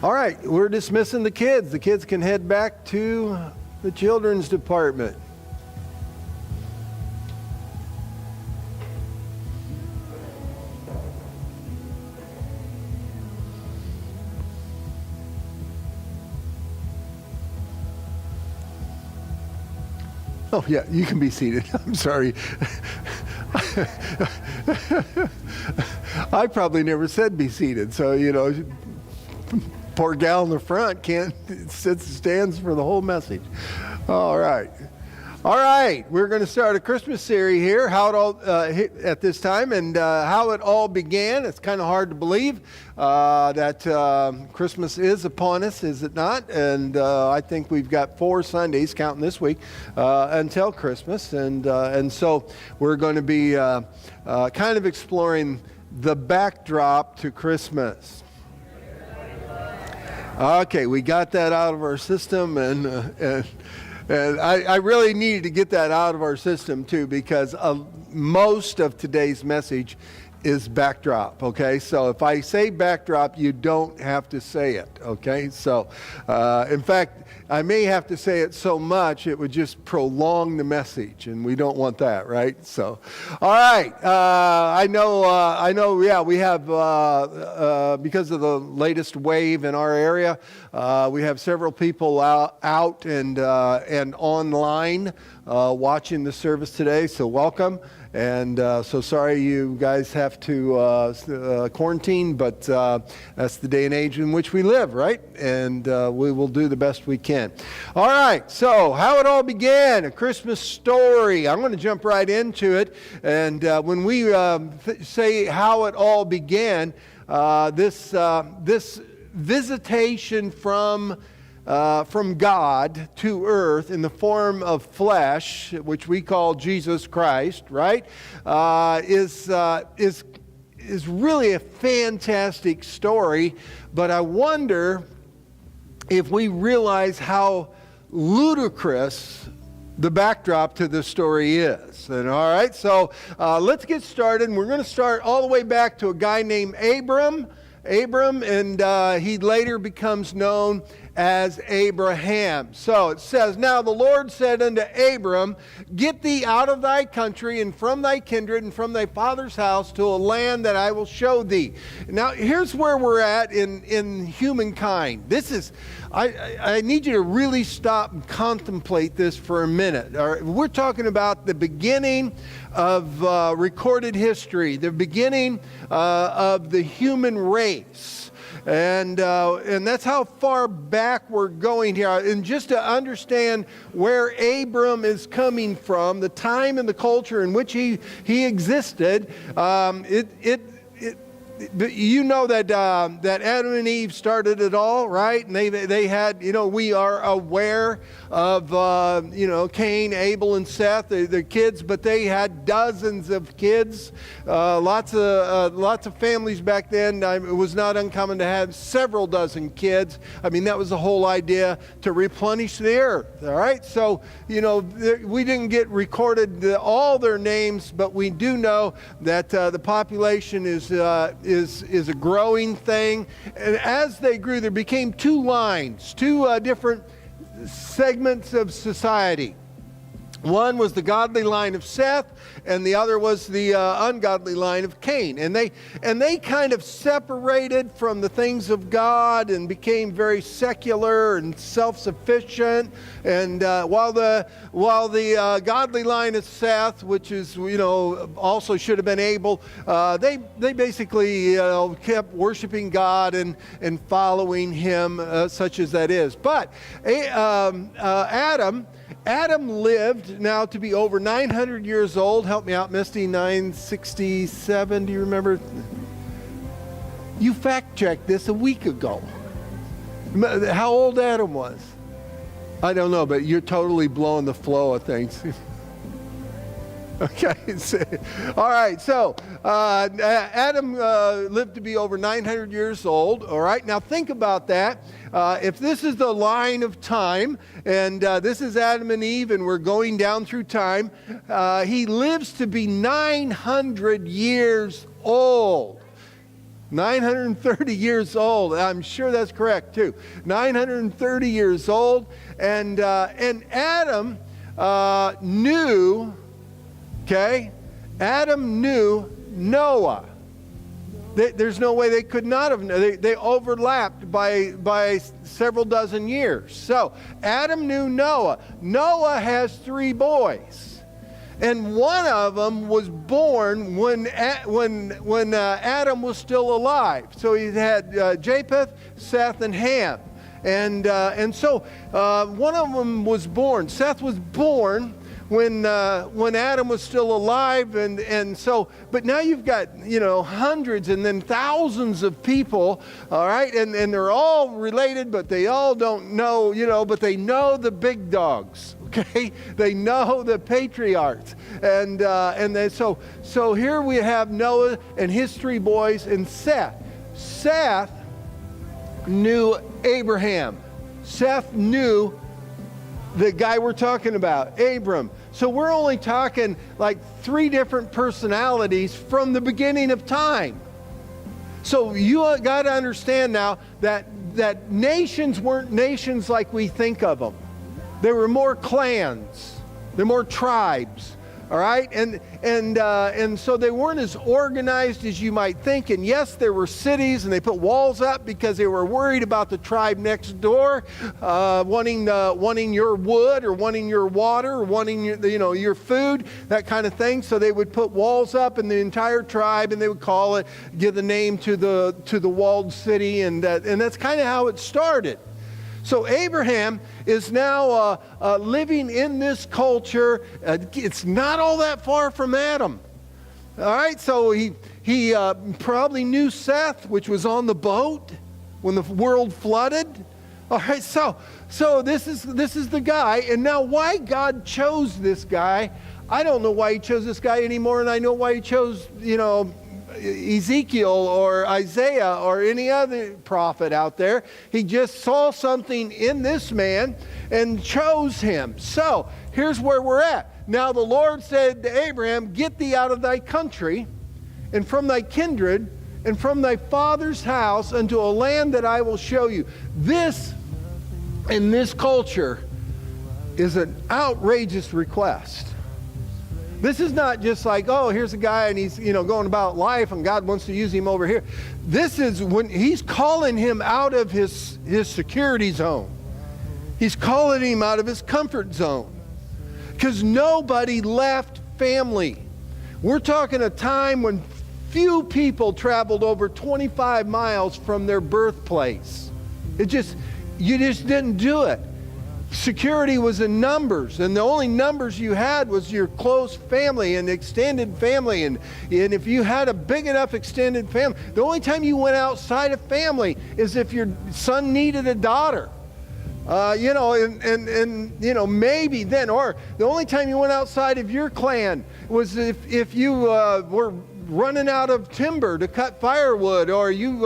All right, we're dismissing the kids. The kids can head back to the children's department. Oh, yeah, you can be seated. I'm sorry. I probably never said be seated, so, poor gal in the front stands for the whole message. All right. All right, we're going to start a Christmas series here, at this time, and how it all began. It's kind of hard to believe that Christmas is upon us, is it not? And I think we've got 4 Sundays, counting this week, until Christmas, and so we're going to be kind of exploring the backdrop to Christmas. Okay, we got that out of our system, and I really needed to get that out of our system too, because most of today's message is backdrop, okay? So if I say backdrop, you don't have to say it, okay? So, in fact, I may have to say it so much it would just prolong the message, and we don't want that, right? So, all right. I know. Yeah, we have because of the latest wave in our area, we have several people out and online watching the service today. So welcome. And so sorry you guys have to quarantine, but that's the day and age in which we live, right? And we will do the best we can. All right, so how it all began, a Christmas story. I'm going to jump right into it. And when we say how it all began, this visitation from God to earth in the form of flesh, which we call Jesus Christ, right, is really a fantastic story. But I wonder if we realize how ludicrous the backdrop to this story is. And all right, so let's get started. And we're going to start all the way back to a guy named Abram, and he later becomes known as Abraham. So it says, "Now the Lord said unto Abram, Get thee out of thy country and from thy kindred and from thy father's house to a land that I will show thee." Now here's where we're at in humankind. This is, I need you to really stop and contemplate this for a minute. All right, we're talking about the beginning of recorded history, the beginning of the human race. And that's how far back we're going here. And just to understand where Abram is coming from, the time and the culture in which he existed, you know that Adam and Eve started it all, right? And they had, we are aware of, Cain, Abel, and Seth, their kids, but they had dozens of kids, lots of families back then. It was not uncommon to have several dozen kids. I mean, that was the whole idea, to replenish the earth, all right? So, we didn't get recorded all their names, but we do know that the population is a growing thing. And as they grew, there became 2 lines, 2 different segments of society. One was the godly line of Seth, and the other was the ungodly line of Cain. And they kind of separated from the things of God and became very secular and self-sufficient. And while the godly line of Seth, which is also should have been Abel, they basically kept worshiping God and following Him, such as that is. But Adam lived now to be over 900 years old. Help me out, Misty. 967. Do you remember? You fact-checked this a week ago. How old Adam was? I don't know, but you're totally blowing the flow of things. Okay. All right. So Adam lived to be over 900 years old. All right. Now think about that. If this is the line of time, and this is Adam and Eve, and we're going down through time, he lives to be 900 years old. 930 years old. I'm sure that's correct too. 930 years old. And Adam knew, okay? Adam knew Noah. There's no way they could not have known. They overlapped by several dozen years. So Adam knew Noah. Noah has 3 boys. And one of them was born when Adam was still alive. So he had Japheth, Seth, and Ham. And so one of them was born. Seth was born when Adam was still alive, and so, but now you've got, hundreds and then thousands of people, all right, and they're all related, but they all don't know, but they know the big dogs, okay? They know the patriarchs, and then so here we have Noah and his 3 boys and Seth. Seth knew Abraham. Seth knew the guy we're talking about, Abram. So we're only talking like 3 different personalities from the beginning of time. So you got to understand now that nations weren't nations like we think of them. They were more clans. They're more tribes. All right, and so they weren't as organized as you might think. And yes, there were cities, and they put walls up because they were worried about the tribe next door, wanting your wood or wanting your water or wanting your food, that kind of thing. So they would put walls up in the entire tribe, and they would give the name to the walled city, and that's kind of how it started. So Abraham is now living in this culture. It's not all that far from Adam. All right, so he probably knew Seth, which was on the boat when the world flooded. All right, so this is the guy. And now why God chose this guy, I don't know why he chose this guy anymore, and I know why he chose, Ezekiel or Isaiah or any other prophet out there. He just saw something in this man and chose him. So here's where we're at. Now the Lord said to Abraham, "Get thee out of thy country and from thy kindred and from thy father's house unto a land that I will show you." This, in this culture, is an outrageous request. This is not just like, oh, here's a guy and he's, going about life and God wants to use him over here. This is when he's calling him out of his security zone. He's calling him out of his comfort zone. Because nobody left family. We're talking a time when few people traveled over 25 miles from their birthplace. You just didn't do it. Security was in numbers, and the only numbers you had was your close family and extended family, and if you had a big enough extended family, the only time you went outside of family is if your son needed a daughter, maybe then, or the only time you went outside of your clan was if you were running out of timber to cut firewood, or and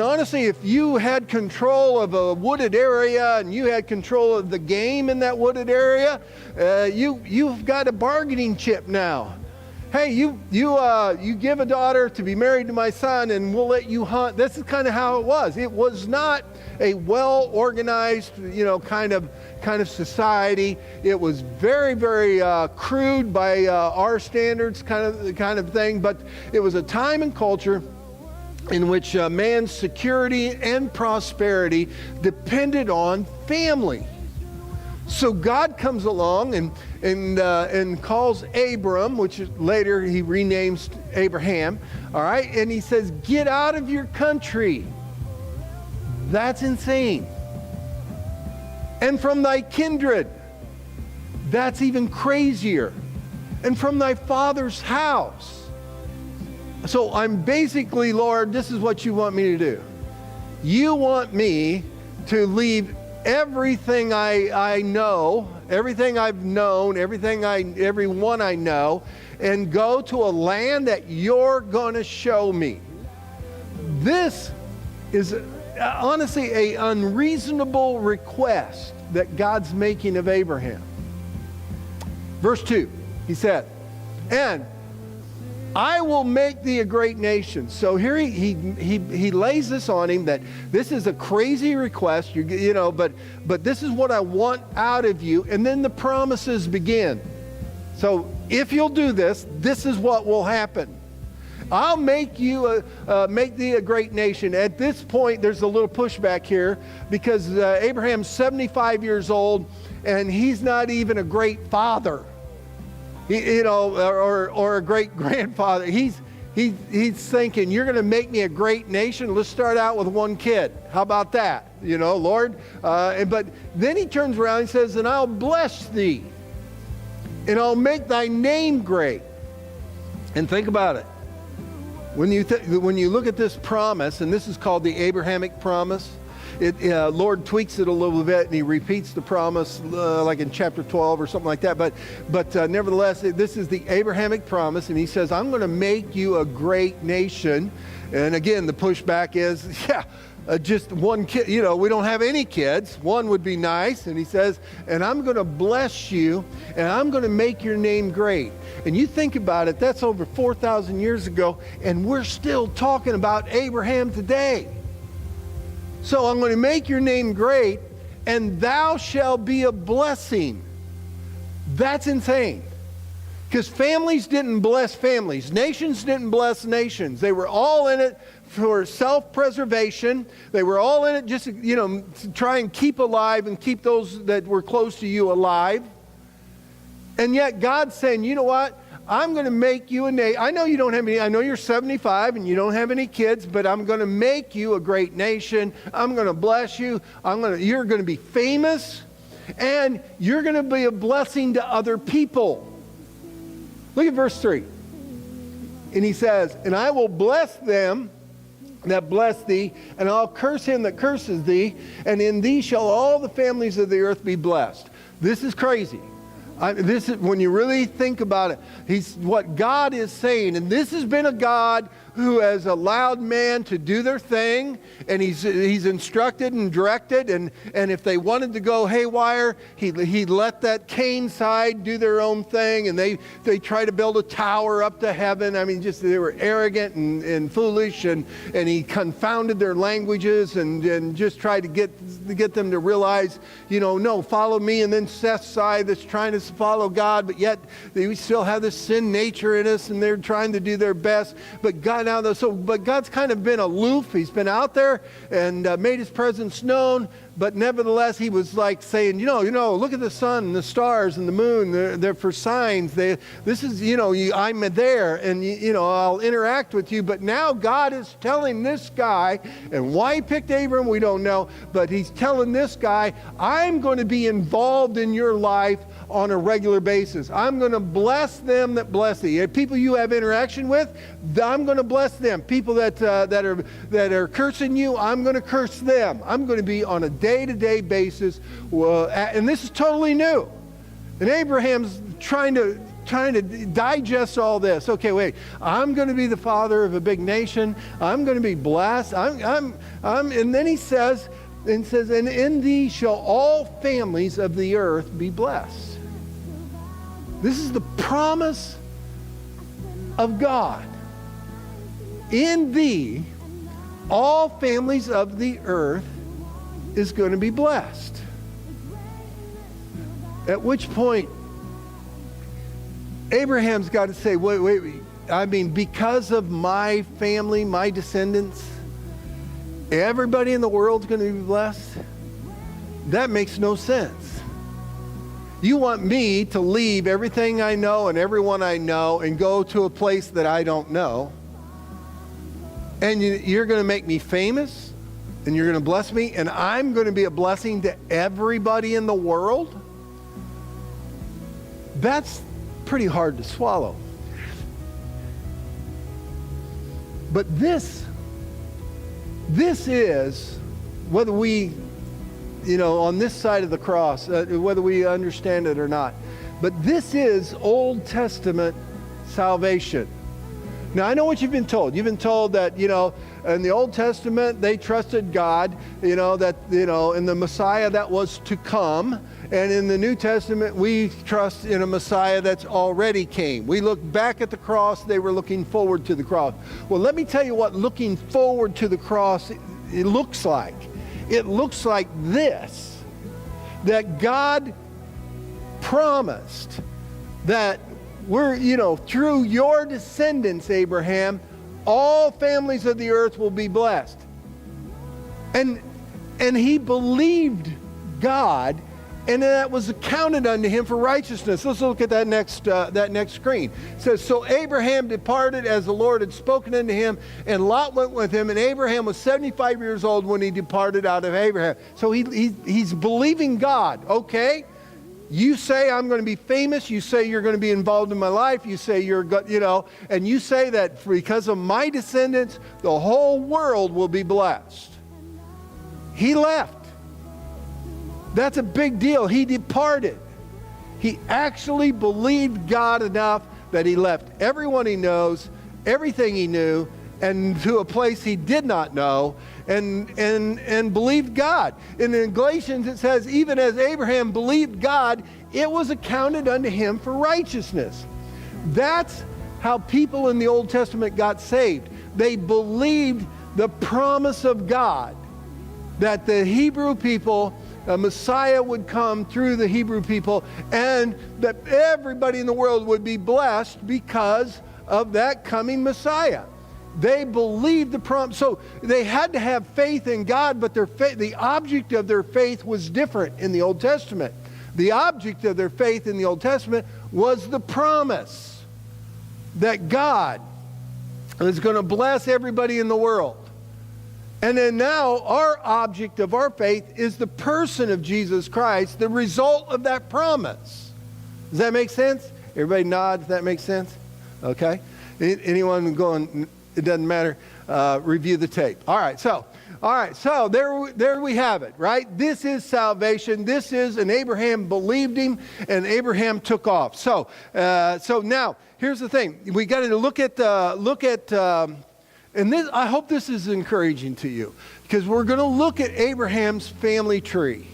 honestly, if you had control of a wooded area and you had control of the game in that wooded area, you've got a bargaining chip now. Hey, you give a daughter to be married to my son, and we'll let you hunt. This is kind of how it was. It was not a well-organized, kind of society. It was very, very crude by our standards, kind of thing. But it was a time and culture in which man's security and prosperity depended on family. So God comes along and calls Abram, which later he renames Abraham, all right? And he says, "Get out of your country." That's insane. "And from thy kindred." That's even crazier. "And from thy father's house." So I'm basically, Lord, this is what you want me to do. You want me to leave everything I know, everything I've known, everyone I know, and go to a land that you're going to show me. This is honestly an unreasonable request that God's making of Abraham. Verse 2, he said, "And I will make thee a great nation. So here he lays this on him, that this is a crazy request, but this is what I want out of you. And then the promises begin. So if you'll do this, this is what will happen. I'll make thee a great nation. At this point, there's a little pushback here, because Abraham's 75 years old, and he's not even a great father, or a great grandfather. He's thinking, you're going to make me a great nation? Let's start out with one kid. How about that? Lord. But then he turns around and says, and I'll bless thee, and I'll make thy name great. And think about it. When you look at this promise, and this is called the Abrahamic promise, Lord tweaks it a little bit, and he repeats the promise like in chapter 12 or something like that. But nevertheless, this is the Abrahamic promise, and he says, I'm going to make you a great nation. And again, the pushback is, just one kid. We don't have any kids. One would be nice. And he says, and I'm going to bless you, and I'm going to make your name great. And you think about it, that's over 4,000 years ago, and we're still talking about Abraham today. So I'm going to make your name great, and thou shalt be a blessing. That's insane. Because families didn't bless families. Nations didn't bless nations. They were all in it for self-preservation. They were all in it just, to try and keep alive and keep those that were close to you alive. And yet God's saying, you know what? I'm going to make you a nation. I know you don't have any. I know you're 75 and you don't have any kids, but I'm going to make you a great nation. I'm going to bless you. You're going to be famous, and you're going to be a blessing to other people. Look at verse 3. And he says, and I will bless them that bless thee, and I'll curse him that curses thee, and in thee shall all the families of the earth be blessed. This is crazy. This is, when you really think about it, what God is saying, and this has been a God who has allowed man to do their thing, and he's instructed and directed, and if they wanted to go haywire, he let that Cain side do their own thing, and they try to build a tower up to heaven. I mean, just they were arrogant and foolish, and he confounded their languages and just tried to get them to realize, no, follow me, and then Seth's side that's trying to follow God, but yet we still have this sin nature in us, and they're trying to do their best. But God's kind of been aloof. He's been out there and made his presence known, but nevertheless, he was like saying, look at the sun and the stars and the moon. They're for signs. This is, I'm there, and I'll interact with you. But now God is telling this guy, and why he picked Abram, we don't know, but he's telling this guy, I'm going to be involved in your life on a regular basis. I'm going to bless them that bless thee. People you have interaction with, I'm going to bless them. People that are cursing you, I'm going to curse them. I'm going to be on a day-to-day basis. And this is totally new. And Abraham's trying to digest all this. Okay, wait. I'm going to be the father of a big nation. I'm going to be blessed. And then he says, and in thee shall all families of the earth be blessed. This is the promise of God. In thee, all families of the earth is going to be blessed. At which point, Abraham's got to say, wait. I mean, because of my family, my descendants, everybody in the world's going to be blessed? That makes no sense. You want me to leave everything I know and everyone I know and go to a place that I don't know, and you're going to make me famous, and you're going to bless me, and I'm going to be a blessing to everybody in the world? That's pretty hard to swallow. But this is, whether we, on this side of the cross, whether we understand it or not, but this is Old Testament salvation. Now, I know what you've been told. You've been told that, in the Old Testament, they trusted God, that, in the Messiah that was to come. And in the New Testament, we trust in a Messiah that's already came. We look back at the cross. They were looking forward to the cross. Well, let me tell you what looking forward to the cross it looks like. It looks like this, that God promised that through your descendants, Abraham, all families of the earth will be blessed. And he believed God, and that was accounted unto him for righteousness. Let's look at that next screen. It says, so Abraham departed as the Lord had spoken unto him, and Lot went with him, and Abraham was 75 years old when he departed out of Abraham. So he's believing God, okay? You say I'm going to be famous. You say you're going to be involved in my life. You say and you say that because of my descendants, the whole world will be blessed. He left. That's a big deal. He departed. He actually believed God enough that he left everyone he knows, everything he knew, and to a place he did not know, and believed God. In Galatians it says, even as Abraham believed God, it was accounted unto him for righteousness. That's how people in the Old Testament got saved. They believed the promise of God that the Hebrew people, a Messiah would come through the Hebrew people, and that everybody in the world would be blessed because of that coming Messiah. They believed the promise. So they had to have faith in God, but the object of their faith was different in the Old Testament. The object of their faith in the Old Testament was the promise that God is going to bless everybody in the world. And then now our object of our faith is the person of Jesus Christ, the result of that promise. Does that make sense? Everybody nod if that makes sense? Okay. Anyone going, it doesn't matter, review the tape. All right, so there we have it, right? This is salvation. This is, and Abraham believed him, and Abraham took off. So now, here's the thing. We got to look at, and this, I hope this is encouraging to you, because we're going to look at Abraham's family tree,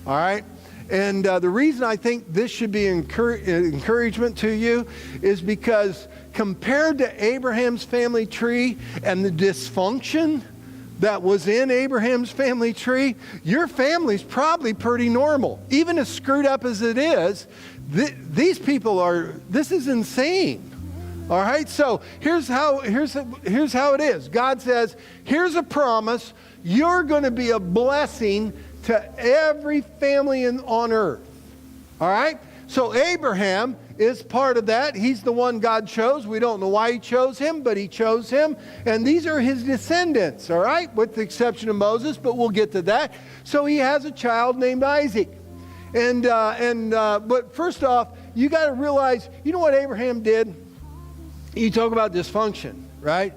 all right? And the reason I think this should be encouragement to you is because compared to Abraham's family tree and the dysfunction that was in Abraham's family tree, your family's probably pretty normal. Even as screwed up as it is, these people this is insane. All right, so here's how it is. God says, here's a promise. You're going to be a blessing to every family on earth. All right? So Abraham is part of that. He's the one God chose. We don't know why he chose him, but he chose him. And these are his descendants, all right? With the exception of Moses, but we'll get to that. So he has a child named Isaac. But first off, you got to realize, you know what Abraham did? You talk about dysfunction, right?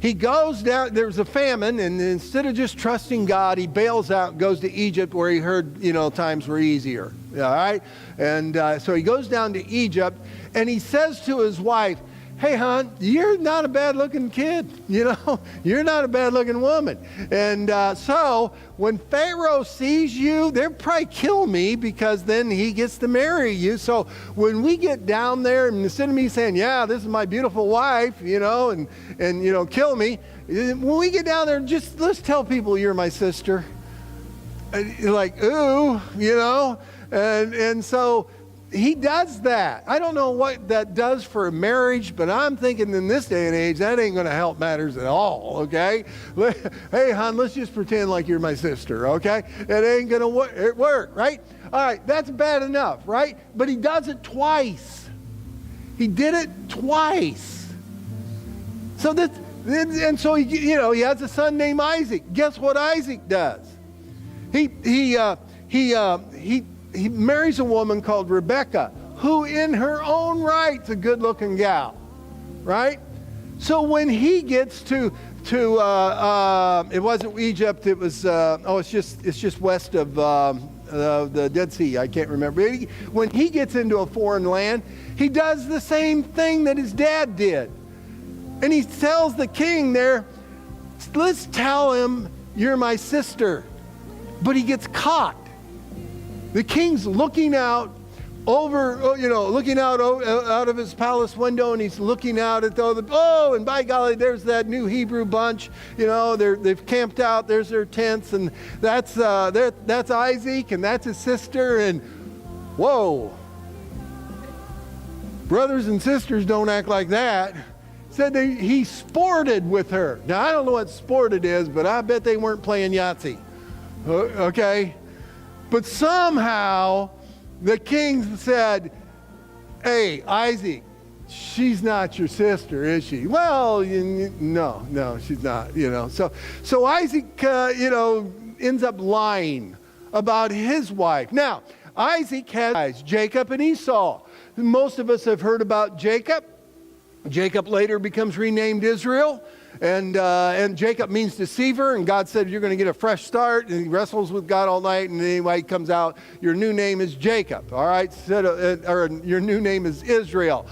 He goes down, there's a famine, and instead of just trusting God, he bails out and goes to Egypt where he heard, times were easier, all right? And so he goes down to Egypt, and he says to his wife, hey, hon, you're not a bad-looking kid, You're not a bad-looking woman. And so when Pharaoh sees you, they'll probably kill me because then he gets to marry you. So when we get down there, and instead of me saying, yeah, this is my beautiful wife, and kill me, when we get down there, just let's tell people you're my sister. Like, ooh, and so he does that. I don't know what that does for a marriage, but I'm thinking in this day and age, that ain't going to help matters at all, okay? Hey, hon, let's just pretend like you're my sister, okay? It ain't going to work, right? All right, that's bad enough, right? But he does it twice. He did it twice. So so he has a son named Isaac. Guess what Isaac does? He marries a woman called Rebecca, who in her own right's a good-looking gal, right? So when he gets to it wasn't Egypt, it was it's just west of the Dead Sea. I can't remember. When he gets into a foreign land, he does the same thing that his dad did. And he tells the king there, let's tell him you're my sister. But he gets caught. The king's looking out over, looking out of his palace window, and he's looking out at and by golly, there's that new Hebrew bunch. They've camped out. There's their tents, and that's Isaac, and that's his sister, and whoa. Brothers and sisters don't act like that. Said he sported with her. Now, I don't know what sported is, but I bet they weren't playing Yahtzee. Okay? But somehow the king said, hey, Isaac, she's not your sister, is she? Well, no, she's not, So Isaac, ends up lying about his wife. Now, Isaac has Jacob and Esau. Most of us have heard about Jacob. Jacob later becomes renamed Israel. And Jacob means deceiver, and God said you're going to get a fresh start, and he wrestles with God all night, and anyway he comes out, your new name is Jacob, all right, or your new name is Israel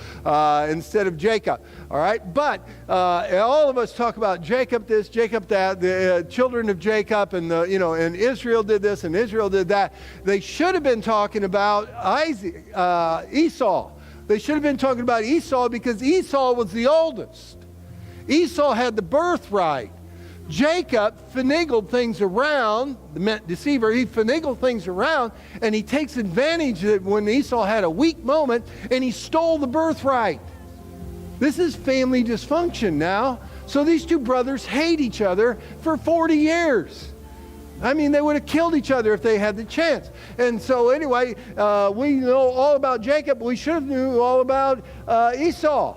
instead of Jacob, all right, but all of us talk about Jacob this, Jacob that, the children of Jacob, and and Israel did this, and Israel did that. They should have been talking about Esau. They should have been talking about Esau because Esau was the oldest. Esau had the birthright. Jacob finagled things around, the deceiver, he finagled things around, and he takes advantage of it when Esau had a weak moment, and he stole the birthright. This is family dysfunction now. So these two brothers hate each other for 40 years. I mean, they would have killed each other if they had the chance. And so anyway, we know all about Jacob. We should have knew all about Esau.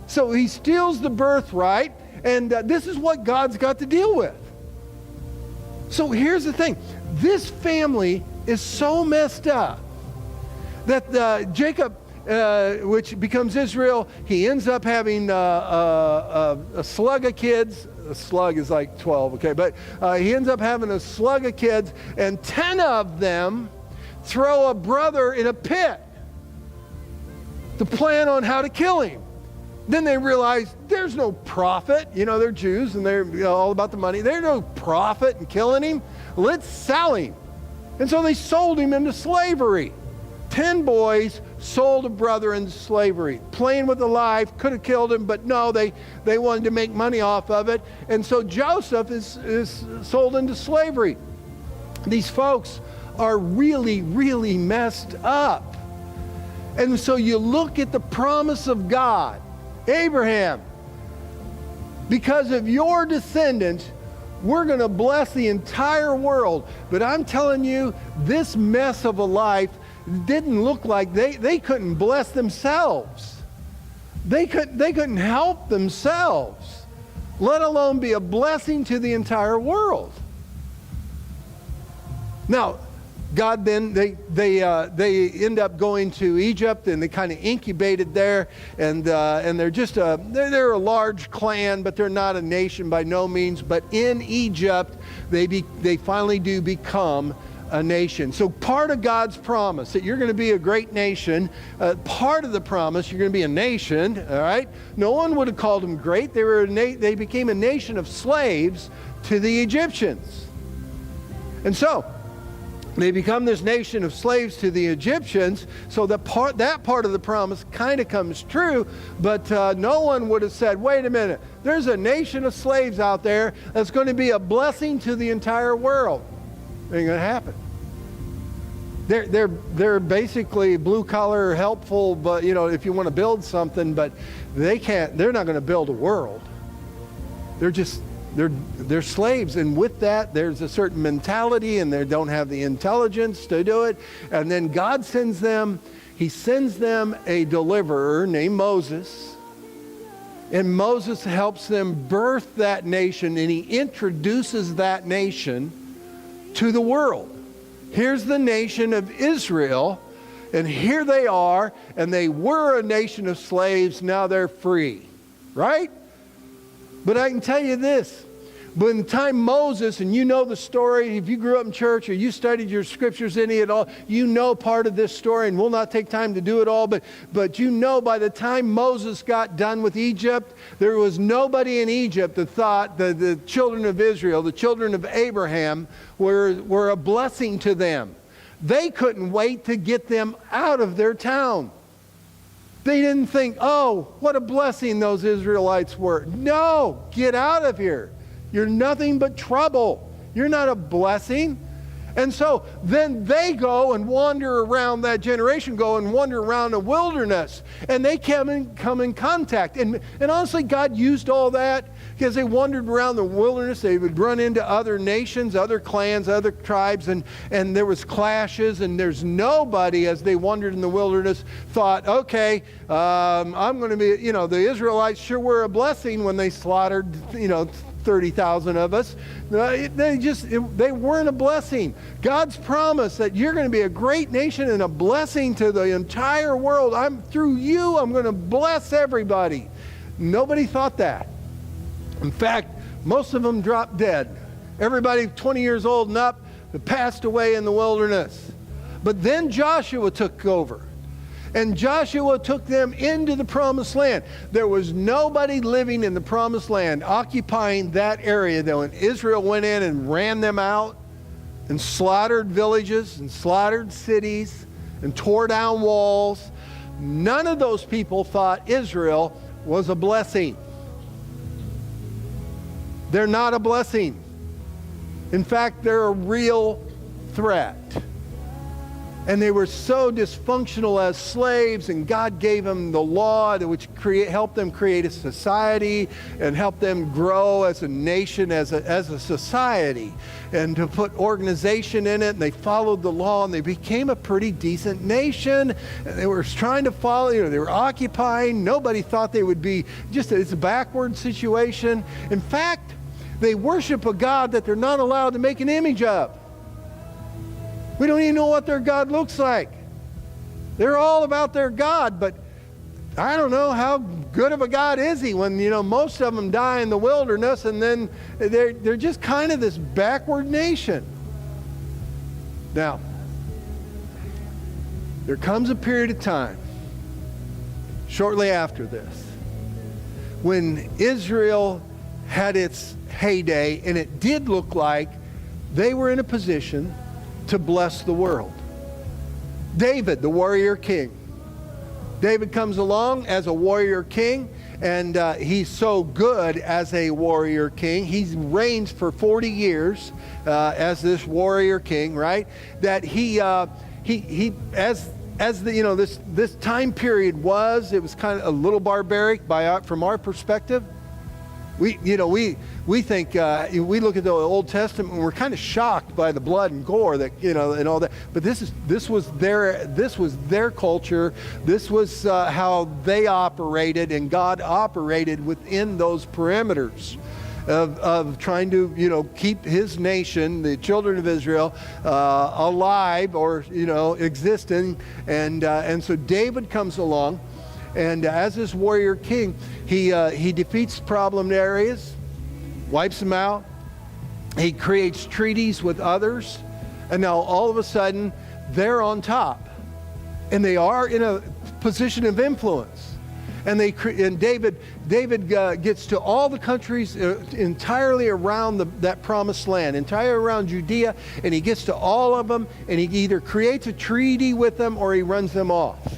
So he steals the birthright, and this is what God's got to deal with. So here's the thing. This family is so messed up that Jacob, which becomes Israel, he ends up having a slug of kids. A slug is like 12, okay? But he ends up having a slug of kids, and 10 of them throw a brother in a pit to plan on how to kill him. Then they realize there's no profit. They're Jews and they're all about the money. There's no profit in killing him. Let's sell him. And so they sold him into slavery. 10 boys sold a brother into slavery. Playing with the life, could have killed him, but no, they wanted to make money off of it. And so Joseph is sold into slavery. These folks are really, really messed up. And so you look at the promise of God. Abraham, because of your descendants, we're going to bless the entire world. But I'm telling you, this mess of a life didn't look like they couldn't bless themselves. They couldn't help themselves, let alone be a blessing to the entire world. Now, God then, they end up going to Egypt, and they kind of incubated there, and they're just they're a large clan, but they're not a nation by no means. But in Egypt, they finally do become a nation. So part of God's promise that you're going to be a great nation, part of the promise you're going to be a nation. All right, no one would have called them great. They became a nation of slaves to the Egyptians, and so they become this nation of slaves to the Egyptians, so that part of the promise kind of comes true, but no one would have said, wait a minute, there's a nation of slaves out there that's going to be a blessing to the entire world. It ain't going to happen. They're basically blue-collar, helpful, but if you want to build something, but they're not going to build a world. They're slaves, and with that, there's a certain mentality, and they don't have the intelligence to do it. And then God sends them a deliverer named Moses, and Moses helps them birth that nation, and he introduces that nation to the world. Here's the nation of Israel, and here they are, and they were a nation of slaves, now they're free, right? But I can tell you this, But in the time Moses, and you know the story, if you grew up in church or you studied your scriptures any at all, you know part of this story, and we'll not take time to do it all, but you know by the time Moses got done with Egypt, there was nobody in Egypt that thought that the children of Israel, the children of Abraham, were a blessing to them. They couldn't wait to get them out of their town. They didn't think, oh, what a blessing those Israelites were. No, get out of here. You're nothing but trouble. You're not a blessing. And so then they go and wander around, that generation go and wander around the wilderness. And they come in contact. And honestly, God used all that because they wandered around the wilderness. They would run into other nations, other clans, other tribes, and there was clashes. And there's nobody, as they wandered in the wilderness, thought, okay, I'm going to be, the Israelites sure were a blessing when they slaughtered, 30,000 of us. They weren't a blessing. God's promise that you're going to be a great nation and a blessing to the entire world. Through you, I'm going to bless everybody. Nobody thought that. In fact, most of them dropped dead. Everybody 20 years old and up passed away in the wilderness. But then Joshua took over. And Joshua took them into the promised land. There was nobody living in the promised land occupying that area. That when Israel went in and ran them out and slaughtered villages and slaughtered cities and tore down walls, none of those people thought Israel was a blessing. They're not a blessing. In fact, they're a real threat. And they were so dysfunctional as slaves, and God gave them the law which helped them create a society and helped them grow as a nation, as a society, and to put organization in it. And they followed the law, and they became a pretty decent nation. And they were trying to follow, they were occupying. Nobody thought they would be it's a backward situation. In fact, they worship a God that they're not allowed to make an image of. We don't even know what their God looks like. They're all about their God, but I don't know how good of a God is he when, most of them die in the wilderness, and then they're just kind of this backward nation. Now, there comes a period of time shortly after this when Israel had its heyday, and it did look like they were in a position to bless the world. David, the warrior king. David comes along as a warrior king, and he's so good as a warrior king. He reigns for 40 years as this warrior king, right? That he as the this time period it was kind of a little barbaric from our perspective. We think we look at the Old Testament and we're kind of shocked by the blood and gore that and all that. But this was their culture. This was how they operated, and God operated within those perimeters of trying to keep His nation, the children of Israel, alive or existing. And so David comes along. And as this warrior king, he defeats problem areas, wipes them out. He creates treaties with others. And now all of a sudden, they're on top. And they are in a position of influence. And David gets to all the countries entirely around that promised land, entirely around Judea. And he gets to all of them. And he either creates a treaty with them or he runs them off.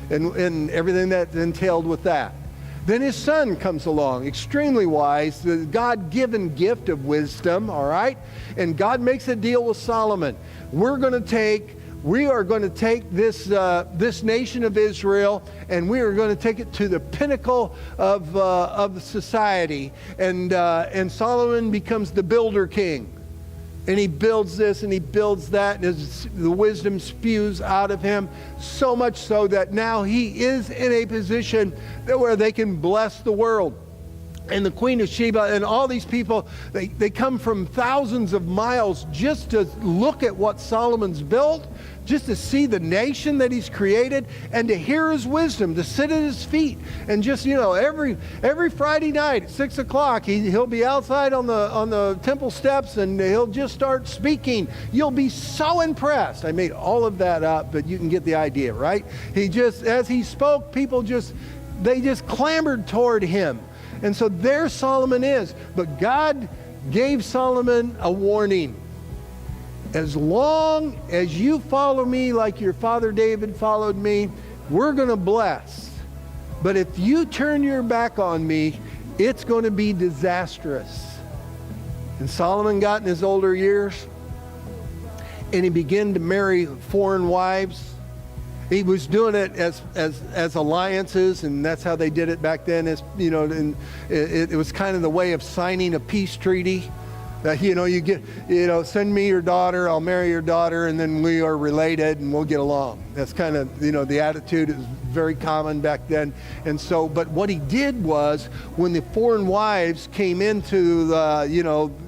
And everything that entailed with that. Then his son comes along, extremely wise, the God-given gift of wisdom, all right? And God makes a deal with Solomon. We are going to take this nation of Israel, and we are going to take it to the pinnacle of society. And Solomon becomes the builder king. And he builds this and he builds that, and the wisdom spews out of him, so much so that now he is in a position where they can bless the world. and the Queen of Sheba and all these people, they come from thousands of miles just to look at what Solomon's built, just to see the nation that he's created, and to hear his wisdom, to sit at his feet. And just, every Friday night at 6 o'clock, he'll be outside on the temple steps, and he'll just start speaking. You'll be so impressed. I made all of that up, but you can get the idea, right? As he spoke, people they just clamored toward him. And so there Solomon is. But God gave Solomon a warning. As long as you follow me like your father David followed me, we're going to bless. But if you turn your back on me, it's going to be disastrous. And Solomon got in his older years, and he began to marry foreign wives. He was doing it as alliances, and that's how they did it back then. And it was kind of the way of signing a peace treaty. That you get, send me your daughter, I'll marry your daughter, and then we are related and we'll get along. That's kind of the attitude. Is very common back then. And so, but what he did was, when the foreign wives came into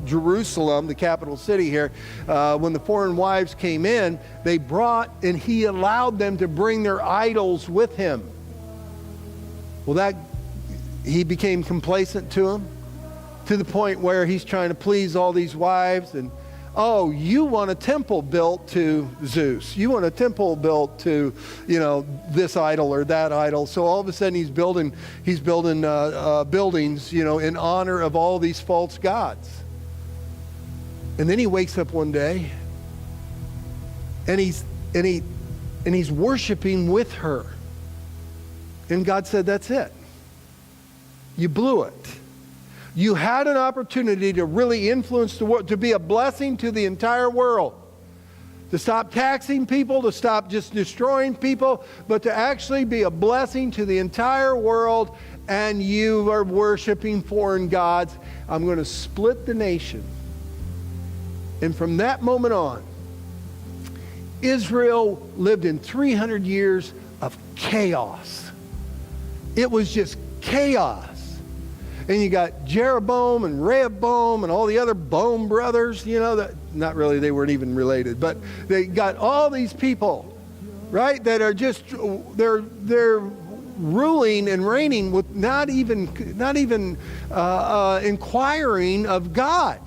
Jerusalem, the capital city here, when the foreign wives came in, they brought, and he allowed them to bring their idols with him. Well, he became complacent to them, to the point where he's trying to please all these wives. And, oh, you want a temple built to Zeus. You want a temple built to, this idol or that idol. So all of a sudden he's building buildings, in honor of all these false gods. And then he wakes up one day, and he's worshiping with her. And God said, that's it. You blew it. You had an opportunity to really influence the world, to be a blessing to the entire world. To stop taxing people, to stop just destroying people, but to actually be a blessing to the entire world, and you are worshiping foreign gods. I'm going to split the nation. And from that moment on, Israel lived in 300 years of chaos. It was just chaos. And you got Jeroboam and Rehoboam and all the other Boam brothers, that not really, they weren't even related, but they got all these people, right, that are just, they're ruling and reigning with not even inquiring of God,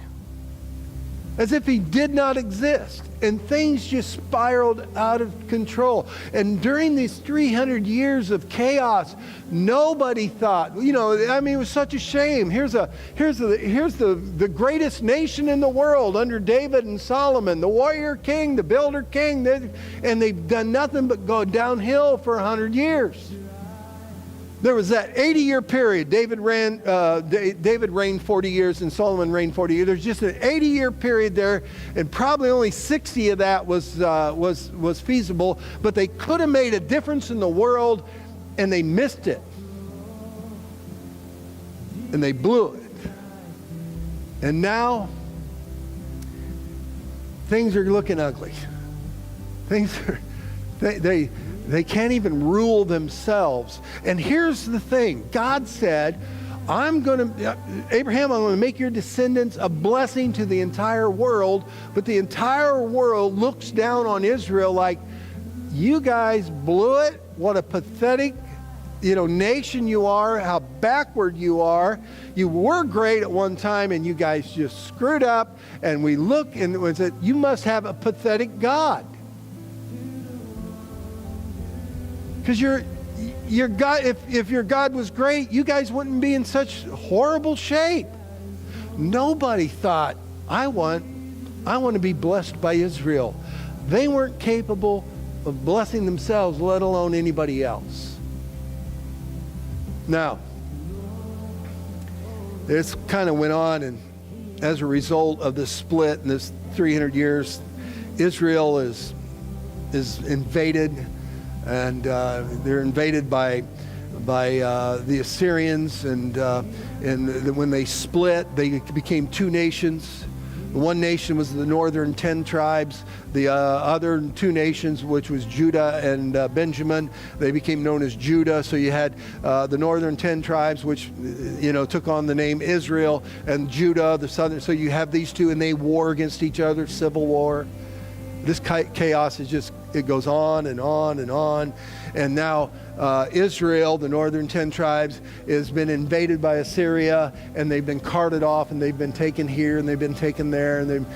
as if he did not exist. And things just spiraled out of control. And during these 300 years of chaos, nobody thought, it was such a shame. Here's the greatest nation in the world under David and Solomon, the warrior king, the builder king, and they've done nothing but go downhill for 100 years. There was that 80-year period. David reigned 40 years, and Solomon reigned 40 years. There's just an 80-year period there, and probably only 60 of that was feasible. But they could have made a difference in the world, and they missed it, and they blew it. And now things are looking ugly. Things are They can't even rule themselves. And here's the thing. God said, Abraham, I'm going to make your descendants a blessing to the entire world. But the entire world looks down on Israel like, you guys blew it. What a pathetic, nation you are. How backward you are. You were great at one time, and you guys just screwed up. And we look and said, you must have a pathetic God. Because your God, if your God was great, you guys wouldn't be in such horrible shape. Nobody thought, I want to be blessed by Israel. They weren't capable of blessing themselves, let alone anybody else. Now, this kind of went on, and as a result of this split in this 300 years, Israel is invaded. And they're invaded by the Assyrians, and when they split, they became two nations. One nation was the northern 10 tribes. The other two nations, which was Judah and Benjamin, they became known as Judah. So you had the northern 10 tribes, which took on the name Israel, and Judah, the southern. So you have these two, and they war against each other, civil war. This chaos is just, it goes on and on and on. And now Israel, the northern 10 tribes, has been invaded by Assyria, and they've been carted off, and they've been taken here, and they've been taken there, and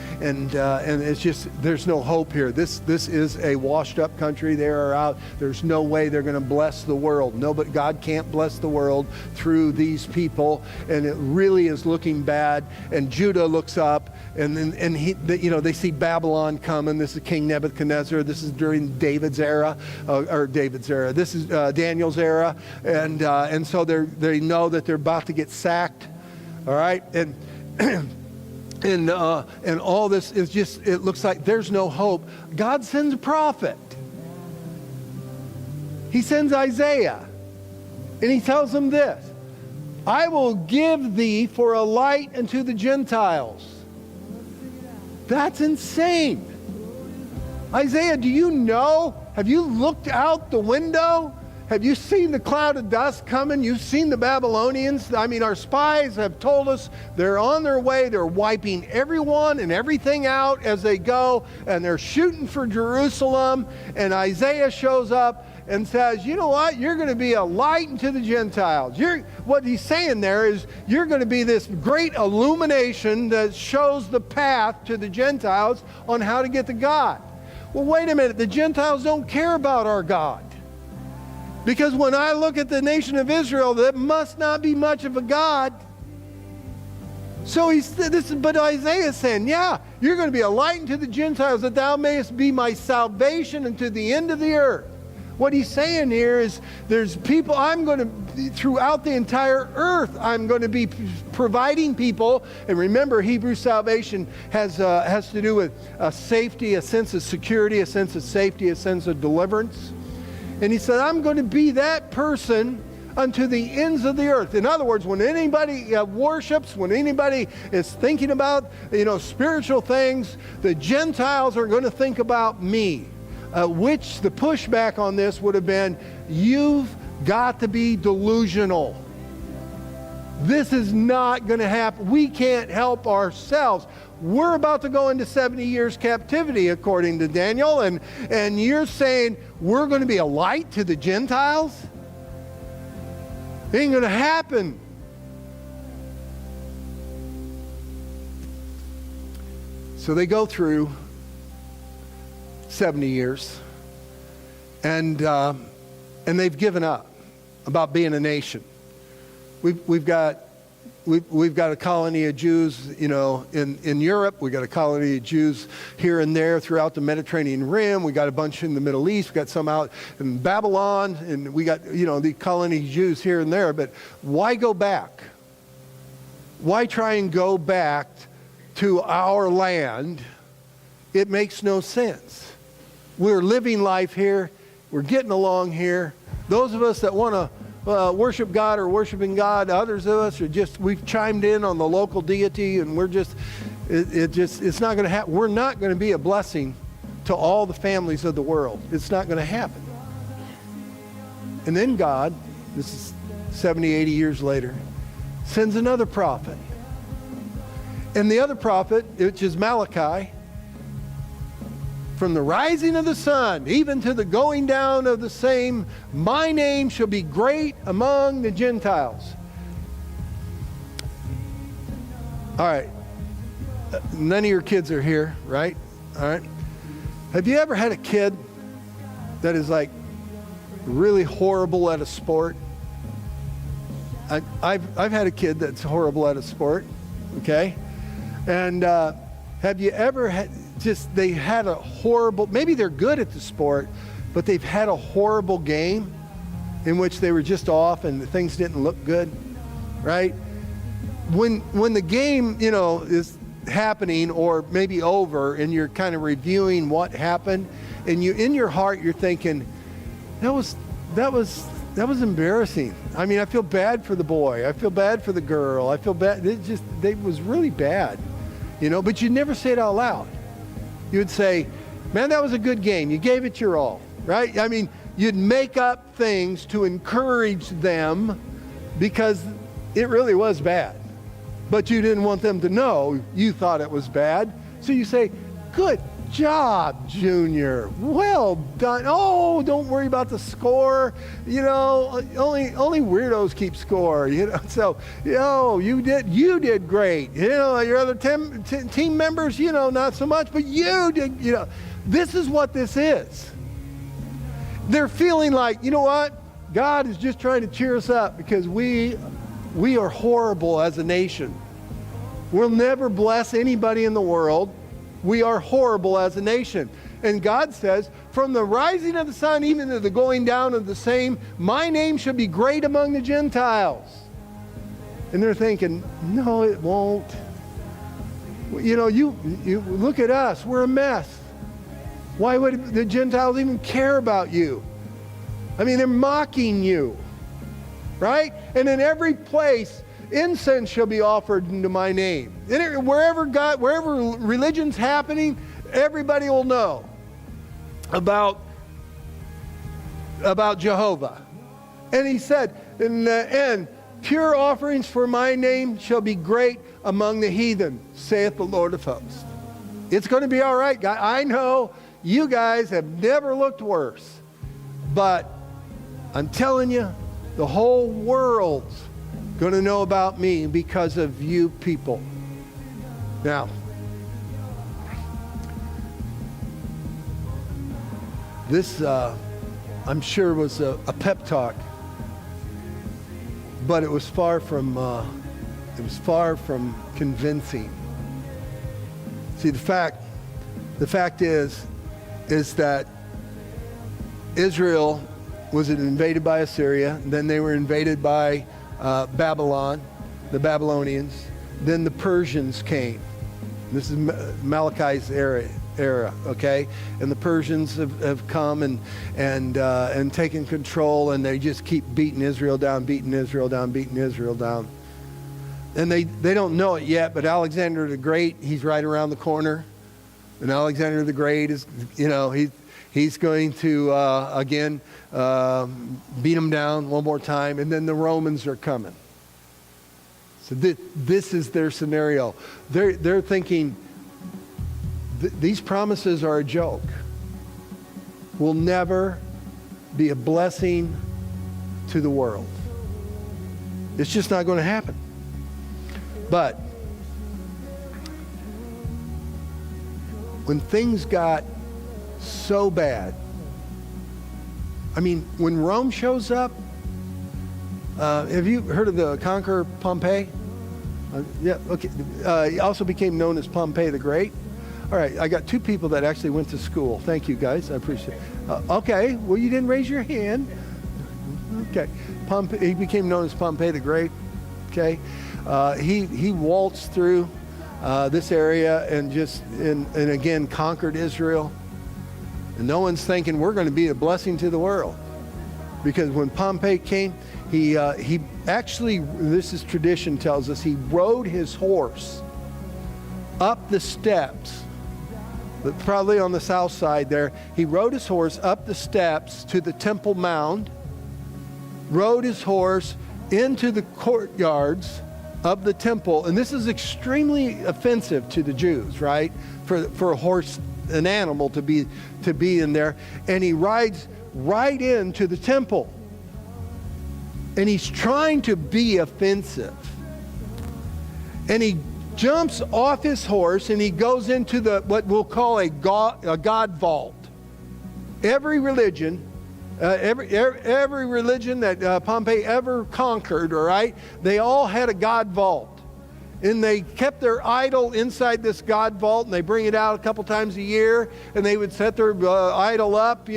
it's just, there's no hope here. This is a washed up country. They are out. There's no way they're going to bless the world. No, but God can't bless the world through these people, and it really is looking bad. And Judah looks up, and they see Babylon coming. This is King Nebuchadnezzar. This is during David's era, This is Daniel's era, and so they know that they're about to get sacked. All right, and all this is just, it looks like there's no hope. God sends a prophet. He sends Isaiah, and he tells them this: I will give thee for a light unto the Gentiles. That's insane. Isaiah, do you know? Have you looked out the window? Have you seen the cloud of dust coming? You've seen the Babylonians. I mean, our spies have told us they're on their way. They're wiping everyone and everything out as they go, and they're shooting for Jerusalem. And Isaiah shows up and says, you know what? You're going to be a light unto the Gentiles. What he's saying there is, you're going to be this great illumination that shows the path to the Gentiles on how to get to God. Well, wait a minute. The Gentiles don't care about our God. Because when I look at the nation of Israel, that must not be much of a God. So but Isaiah is saying, yeah, you're going to be a light unto the Gentiles, that thou mayest be my salvation unto the end of the earth. What he's saying here is, there's people, throughout the entire earth, I'm going to be providing people. And remember, Hebrew salvation has to do with safety, a sense of security, a sense of safety, a sense of deliverance. And he said, I'm going to be that person unto the ends of the earth. In other words, when anybody worships, when anybody is thinking about spiritual things, the Gentiles are going to think about me. Which the pushback on this would have been, you've got to be delusional. This is not going to happen. We can't help ourselves. We're about to go into 70 years captivity, according to Daniel, and you're saying we're going to be a light to the Gentiles? It ain't going to happen. So they go through 70 years, and they've given up about being a nation. We've got a colony of Jews, in Europe. We got a colony of Jews here and there throughout the Mediterranean Rim. We got a bunch in the Middle East. We got some out in Babylon, and we got the colony of Jews here and there. But why go back? Why try and go back to our land? It makes no sense. We're living life here. We're getting along here. Those of us that want to worship God are worshiping God. Others of us we've chimed in on the local deity, and it's not going to happen. We're not going to be a blessing to all the families of the world. It's not going to happen. And then God, this is 70, 80 years later, sends another prophet. And the other prophet, which is Malachi, from the rising of the sun, even to the going down of the same, my name shall be great among the Gentiles. All right. None of your kids are here, right? All right. Have you ever had a kid that is like really horrible at a sport? I've had a kid that's horrible at a sport, okay? And have you ever had... they had a horrible, maybe they're good at the sport, but they've had a horrible game in which they were just off and things didn't look good, right? When the game, is happening or maybe over, and you're kind of reviewing what happened, and in your heart you're thinking, that was embarrassing. I mean, I feel bad for the boy. I feel bad for the girl. I feel bad. It was really bad. but you'd never say it out loud. You would say, man, that was a good game. You gave it your all, right? I mean, you'd make up things to encourage them because it really was bad. But you didn't want them to know you thought it was bad. So you say, good job, Junior. Well done. Oh, don't worry about the score. Only weirdos keep score. So you did great. Your other team members, not so much, but you did. This is what this is. They're feeling like, you know what? God is just trying to cheer us up because we are horrible as a nation. We'll never bless anybody in the world. We are horrible as a nation. And God says, from the rising of the sun even to the going down of the same, my name shall be great among the Gentiles. And they're thinking, no, it won't. You look at us. We're a mess. Why would the Gentiles even care about you? I mean, they're mocking you, right? And in every place, incense shall be offered into my name. And wherever religion's happening, everybody will know about Jehovah. And he said, in the end, pure offerings for my name shall be great among the heathen, saith the Lord of hosts. It's going to be all right, guys. I know you guys have never looked worse, but I'm telling you, the whole world's going to know about me because of you people. Now, this, I'm sure, was a pep talk, but it was far from convincing. See, the fact is that Israel was invaded by Assyria, and then they were invaded by Babylon, the Babylonians. Then the Persians came. This is Malachi's era, okay? And the Persians have come and taken control, and they just keep beating Israel down. And they don't know it yet, but Alexander the Great, he's right around the corner. And Alexander the Great is, he's going to, again, beat them down one more time. And then the Romans are coming. So this is their scenario. They're thinking, these promises are a joke. Will never be a blessing to the world. It's just not going to happen. But when things got so bad, I mean, when Rome shows up, have you heard of the conqueror Pompey? Yeah, okay. He also became known as Pompey the Great. All right, I got two people that actually went to school. Thank you, guys. I appreciate it. Okay, well, you didn't raise your hand. Okay, he became known as Pompey the Great. Okay, he waltzed through this area and again conquered Israel. And no one's thinking we're going to be a blessing to the world, because when Pompey came, he actually, this is tradition tells us, he rode his horse up the steps, but probably on the south side there. He rode his horse up the steps to the Temple Mound, rode his horse into the courtyards of the temple. And this is extremely offensive to the Jews, right? For a horse, an animal, to be in there. And he rides right into the temple. And he's trying to be offensive. And he jumps off his horse and he goes into what we'll call a God vault. Every religion, every religion that Pompey ever conquered, all right, they all had a God vault. And they kept their idol inside this God vault, and they bring it out a couple times a year, and they would set their idol up,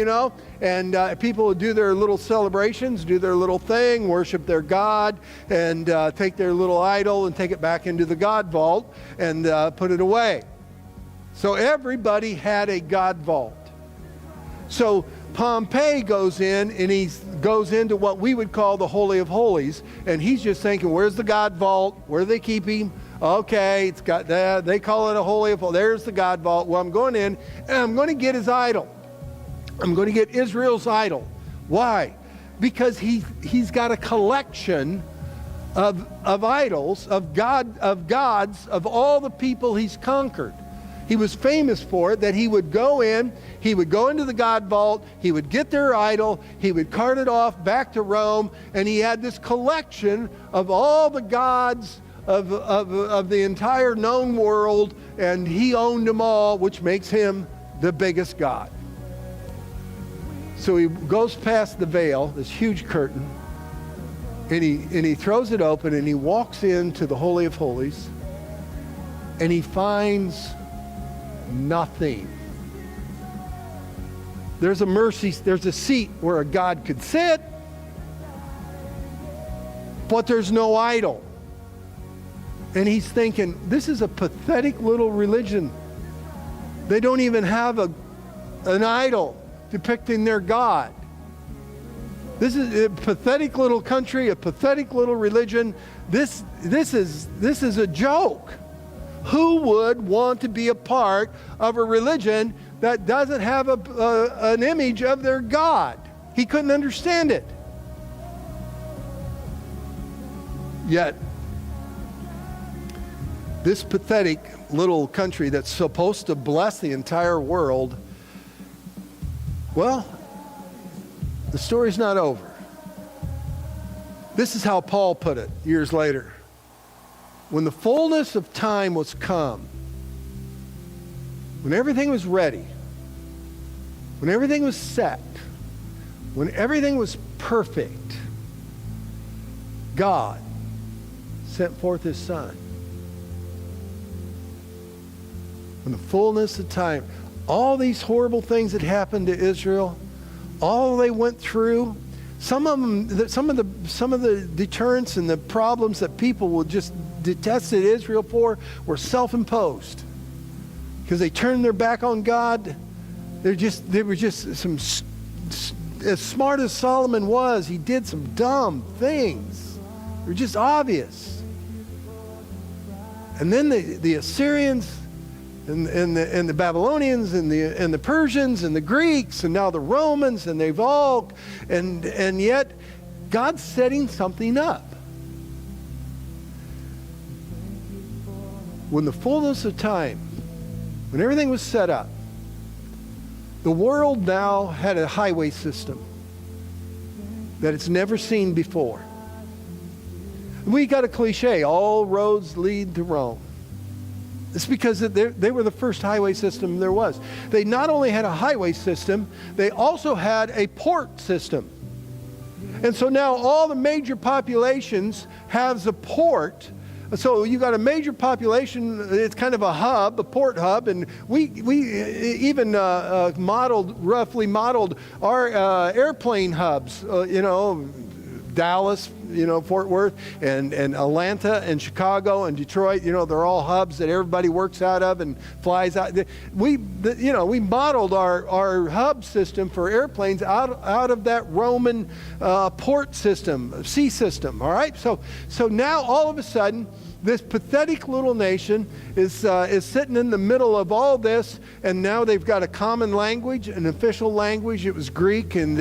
and people would do their little celebrations, do their little thing, worship their God, and take their little idol and take it back into the God vault and put it away. So everybody had a God vault. So Pompey goes in, and he goes into what we would call the Holy of Holies, and he's just thinking, where's the God vault? Where do they keep him? Okay, it's got that. They call it a holy of holies. There's the God vault. Well, I'm going in and I'm going to get his idol. I'm going to get Israel's idol. Why? Because he's got a collection of idols, of gods, of all the people he's conquered. He was famous for it, that he would go into the God vault, he would get their idol, he would cart it off back to Rome, and he had this collection of all the gods of the entire known world, and he owned them all, which makes him the biggest god. So he goes past the veil, this huge curtain, and he throws it open, and he walks into the Holy of Holies, and he finds nothing. There's a seat where a god could sit, but there's no idol. And he's thinking, this is a pathetic little religion. They don't even have an idol depicting their God. This is a pathetic little country, a pathetic little religion. This is a joke. Who would want to be a part of a religion that doesn't have an image of their God? He couldn't understand it. Yet, this pathetic little country that's supposed to bless the entire world, well, the story's not over. This is how Paul put it years later. When the fullness of time was come, when everything was ready, when everything was set, when everything was perfect, God sent forth his Son. When the fullness of time, all these horrible things that happened to Israel, all they went through, some of the deterrents and the problems that people will just detested Israel for were self-imposed, because they turned their back on God. They were just some, as smart as Solomon was, he did some dumb things. They were just obvious. And then the Assyrians and the Babylonians and the Persians and the Greeks and now the Romans, and they've all, and yet God's setting something up. When the fullness of time, when everything was set up, the world now had a highway system that it's never seen before. We got a cliche, all roads lead to Rome. It's because they were the first highway system there was. They not only had a highway system, they also had a port system. And so now all the major populations have a port. So you got a major population, it's kind of a hub, a port hub, and we even roughly modeled our airplane hubs, Dallas, Fort Worth, and Atlanta, and Chicago, and Detroit. They're all hubs that everybody works out of and flies out. We modeled our hub system for airplanes out of that Roman port system, sea system. All right, so now all of a sudden, this pathetic little nation is sitting in the middle of all this, and now they've got a common language, an official language. It was Greek, and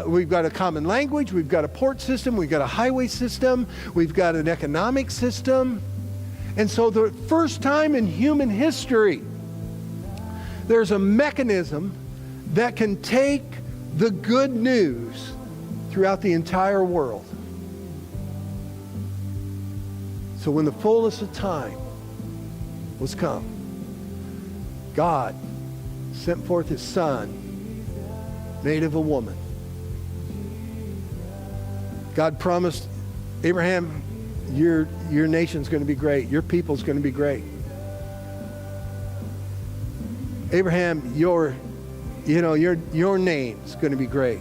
we've got a common language. We've got a port system. We've got a highway system. We've got an economic system. And so the first time in human history, there's a mechanism that can take the good news throughout the entire world. So when the fullness of time was come, God sent forth his Son, made of a woman. God promised Abraham, your nation's going to be great. Your people's going to be great. Abraham, your name's going to be great.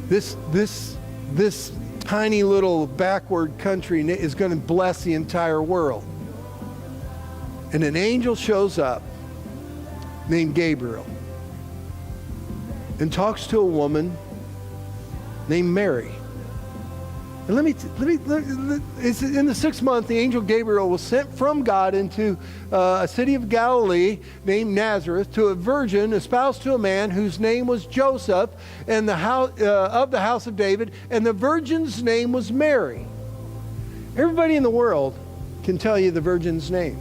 This tiny little backward country is going to bless the entire world. And an angel shows up named Gabriel and talks to a woman named Mary. And it's in the 6th month, the angel Gabriel was sent from God into a city of Galilee named Nazareth to a virgin espoused to a man whose name was Joseph, and of the house of David, and the virgin's name was Mary. Everybody in the world can tell you the virgin's name.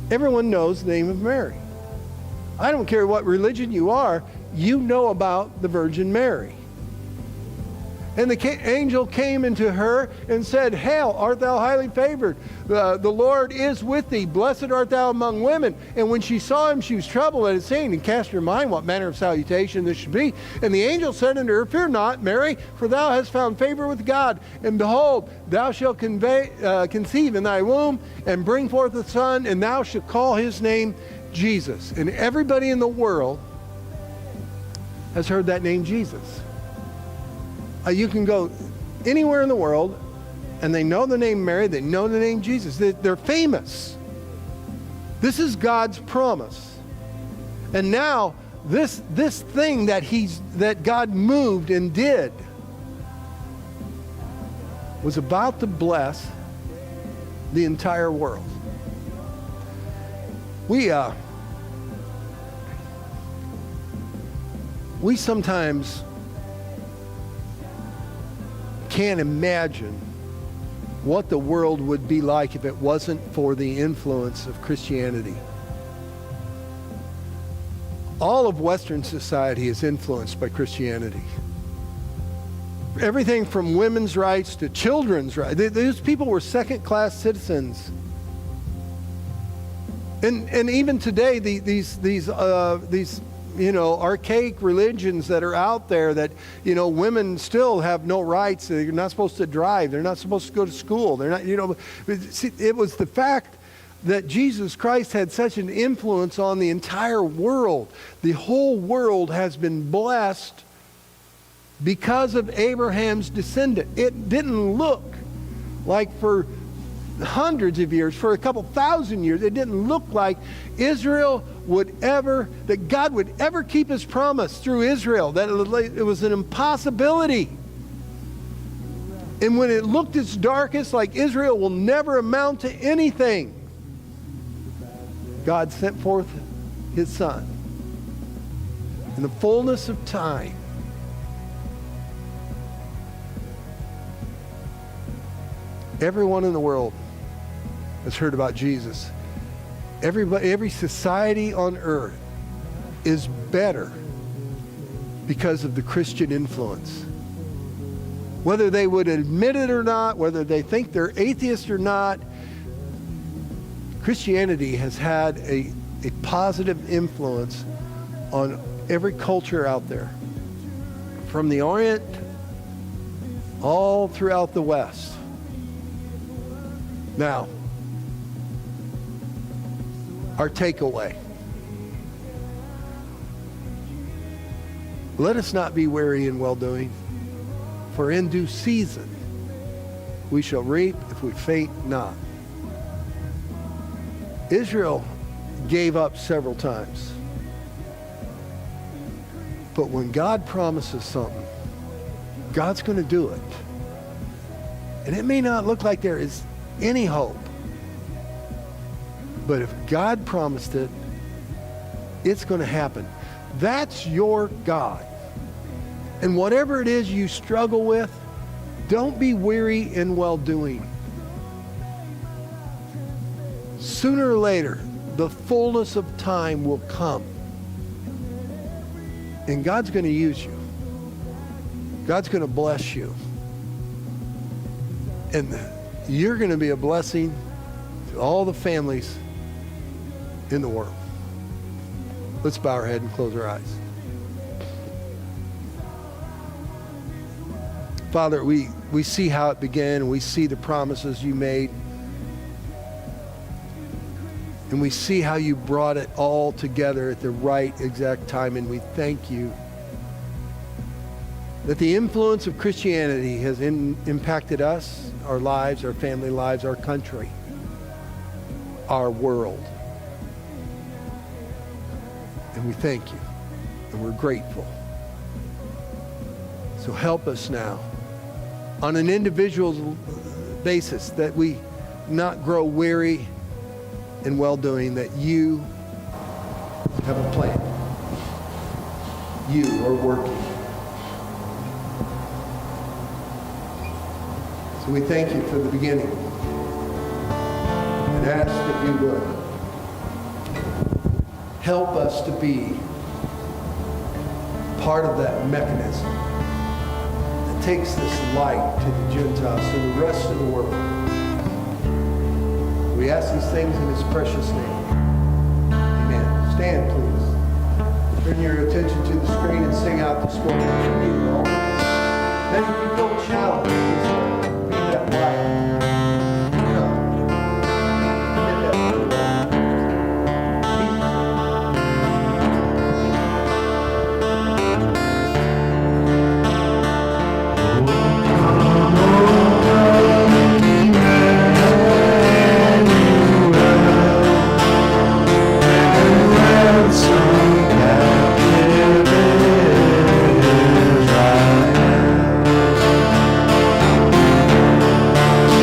Everyone knows the name of Mary. I don't care what religion you are, you know about the Virgin Mary. And the angel came into her and said, "Hail, art thou highly favored. The Lord is with thee. Blessed art thou among women." And when she saw him, she was troubled at his saying, and cast in her mind what manner of salutation this should be. And the angel said unto her, "Fear not, Mary, for thou hast found favor with God. And behold, thou shalt conceive in thy womb, and bring forth a son, and thou shalt call his name Jesus." And everybody in the world has heard that name, Jesus. You can go anywhere in the world, and they know the name Mary, they know the name Jesus. They're famous. This is God's promise. And now, this thing that God moved and did was about to bless the entire world. We sometimes can't imagine what the world would be like if it wasn't for the influence of Christianity. All of Western society is influenced by Christianity. Everything from women's rights to children's rights. These people were second-class citizens. And even today, these archaic religions that are out there that, women still have no rights. They're not supposed to drive. They're not supposed to go to school. They're not, it was the fact that Jesus Christ had such an influence on the entire world. The whole world has been blessed because of Abraham's descendant. It didn't look like for hundreds of years, for a couple thousand years, it didn't look like that God would ever keep his promise through Israel, that it was an impossibility. And when it looked its darkest, like Israel will never amount to anything, God sent forth his son in the fullness of time. Everyone in the world has heard about Jesus. Every society on earth is better because of the Christian influence. Whether they would admit it or not, whether they think they're atheists or not, Christianity has had a positive influence on every culture out there. From the Orient all throughout the West. Now, our takeaway. Let us not be weary in well-doing, for in due season we shall reap if we faint not. Israel gave up several times. But when God promises something, God's going to do it. And it may not look like there is any hope. But if God promised it, it's going to happen. That's your God. And whatever it is you struggle with, don't be weary in well-doing. Sooner or later, the fullness of time will come. And God's going to use you. God's going to bless you. And you're going to be a blessing to all the families in the world. Let's bow our head and close our eyes. Father, we see how it began, and we see the promises you made. And we see how you brought it all together at the right exact time, and we thank you that the influence of Christianity has impacted us, our lives, our family lives, our country, our world. And we thank you, and we're grateful. So help us now on an individual basis, that we not grow weary in well-doing, that you have a plan. You are working. So we thank you for the beginning and ask that you would help us to be part of that mechanism that takes this light to the Gentiles, to the rest of the world. We ask these things in his precious name. Amen. Stand, please. Turn your attention to the screen and sing out this morning. Many people challenge this